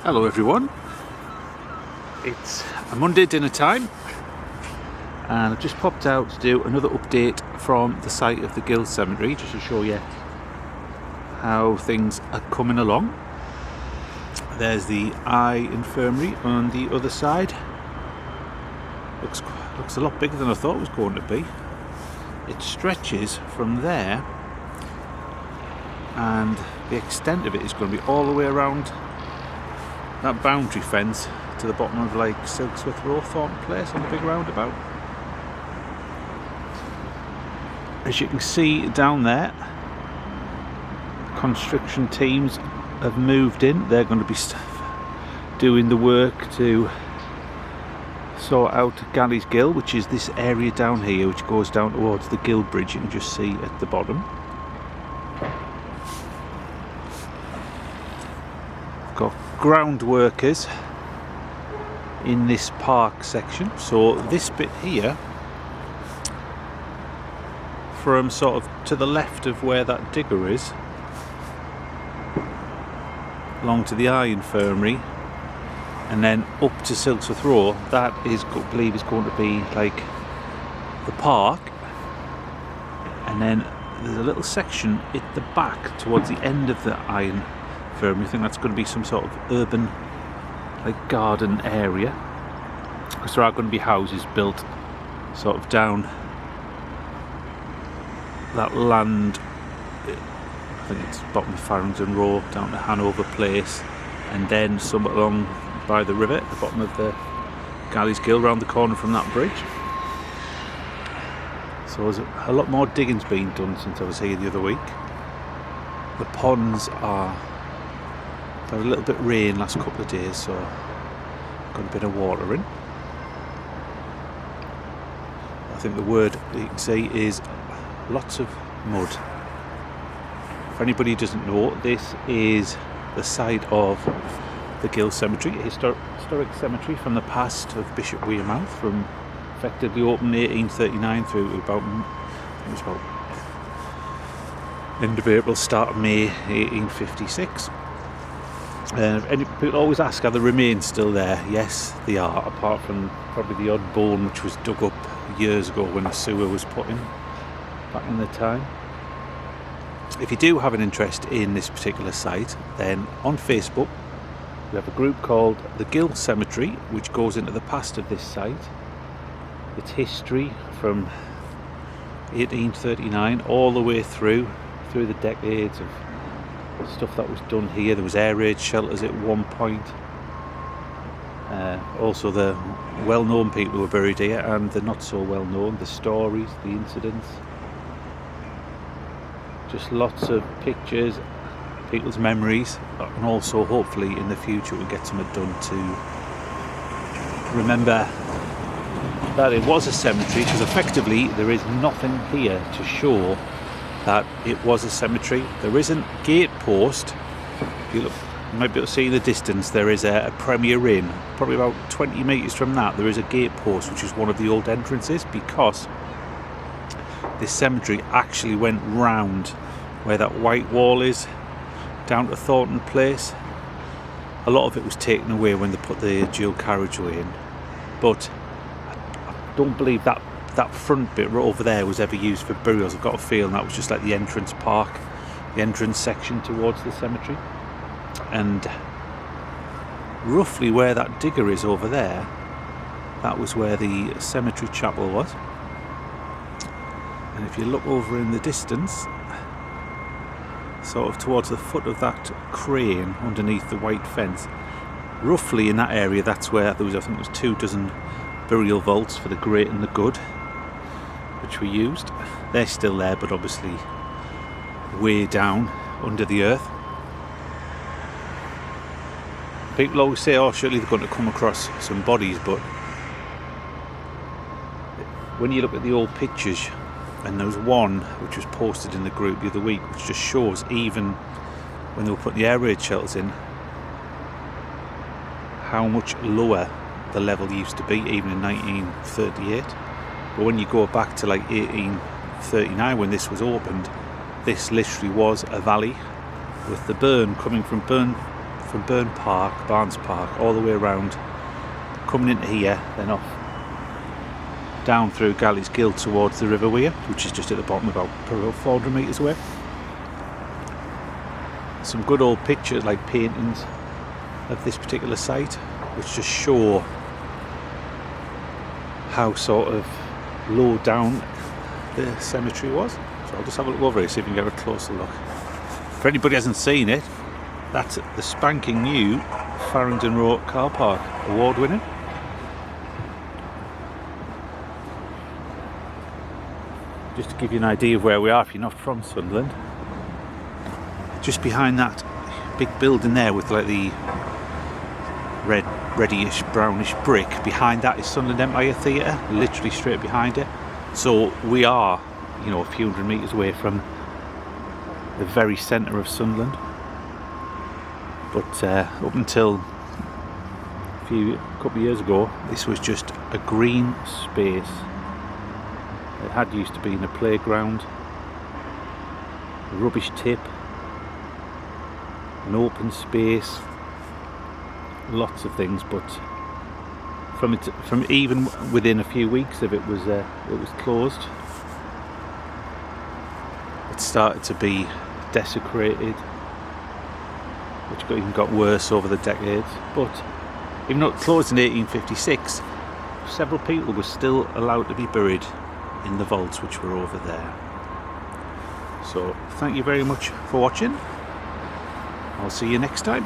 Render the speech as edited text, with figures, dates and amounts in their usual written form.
Hello everyone, it's a Monday dinner time and I've just popped out to do another update from the site of the Gill Cemetery just to show you how things are coming along. There's the Eye Infirmary on the other side. Looks a lot bigger than I thought it was going to be. It stretches from there and the extent of it is going to be all the way around that boundary fence to the bottom of like Silksworth Row, Thornton Place on the big roundabout. As you can see down there, construction teams have moved in. They're going to be doing the work to sort out Gally's Gill, which is this area down here which goes down towards the Gill Bridge you can just see at the bottom. Got ground workers in this park section, so this bit here from sort of to the left of where that digger is along to the Eye Infirmary and then up to Silksworth Row, that is, I believe, is going to be like the park, and then there's a little section at the back towards the end of the Eye Infirmary. I think that's going to be some sort of urban like garden area, because there are going to be houses built sort of down that land. I think it's bottom of Farrington Row down to Hanover Place, and then some along by the river at the bottom of the Gally's Gill round the corner from that bridge. So there's a lot more digging's been done since I was here the other week. The ponds are had a little bit of rain last couple of days, so got a bit of water in. I think the word that you can see is lots of mud. For anybody who doesn't know, this is the site of the Gill Cemetery, a historic cemetery from the past of Bishop Wearmouth, from effectively opened in 1839 through to about, I think it was about end of April, start of May 1856. And people always ask, are the remains still there? Yes, they are, apart from probably the odd bone which was dug up years ago when a sewer was put in back in the time. If you do have an interest in this particular site, then on Facebook we have a group called the Gill Cemetery, which goes into the past of this site, its history from 1839 all the way through the decades of stuff that was done here. There was air raid shelters at one point. Also the well-known people who were buried here and the not so well-known, the stories, the incidents. Just lots of pictures, people's memories, and also hopefully in the future we'll get something done to remember that it was a cemetery, because effectively there is nothing here to show that it was a cemetery. There is a gate post. If you look, you might be able to see in the distance, there is a Premier Inn. Probably about 20 metres from that, there is a gate post, which is one of the old entrances, because this cemetery actually went round where that white wall is, down to Thornton Place. A lot of it was taken away when they put the dual carriageway in, but I don't believe that front bit right over there was ever used for burials. I've got a feeling that was just like the entrance park, the entrance section towards the cemetery. And roughly where that digger is over there, that was where the cemetery chapel was. And if you look over in the distance, sort of towards the foot of that crane underneath the white fence, roughly in that area, that's where there was, I think it was 24 burial vaults for the great and the good, which were used. They're still there, but obviously way down under the earth. People always say, oh, surely they're going to come across some bodies, but when you look at the old pictures, and there was one which was posted in the group the other week, which just shows even when they were putting the air raid shelters in, how much lower the level used to be, even in 1938. But when you go back to like 1839 when this was opened, this literally was a valley with the burn coming from from Barnes Park, all the way around, coming into here, then off down through Galleys Gill towards the River Wear, which is just at the bottom, about 400 metres away. Some good old pictures, like paintings of this particular site, which just show how sort of low down the cemetery was. So I'll just have a look over here, see if we can get a closer look. For anybody who hasn't seen it, that's the spanking new Farringdon Road car park, award winning. Just to give you an idea of where we are if you're not from Sunderland, just behind that big building there with like the reddish brownish brick, behind that is Sunderland Empire Theatre, literally straight behind it. So we are, you know, a few hundred metres away from the very centre of Sunderland. But up until a couple of years ago, this was just a green space. It had used to be in a playground, a rubbish tip, an open space, lots of things. But from even within a few weeks of it was closed. It started to be desecrated, which even got worse over the decades. But even though it closed in 1856, several people were still allowed to be buried in the vaults which were over there. So thank you very much for watching. I'll see you next time.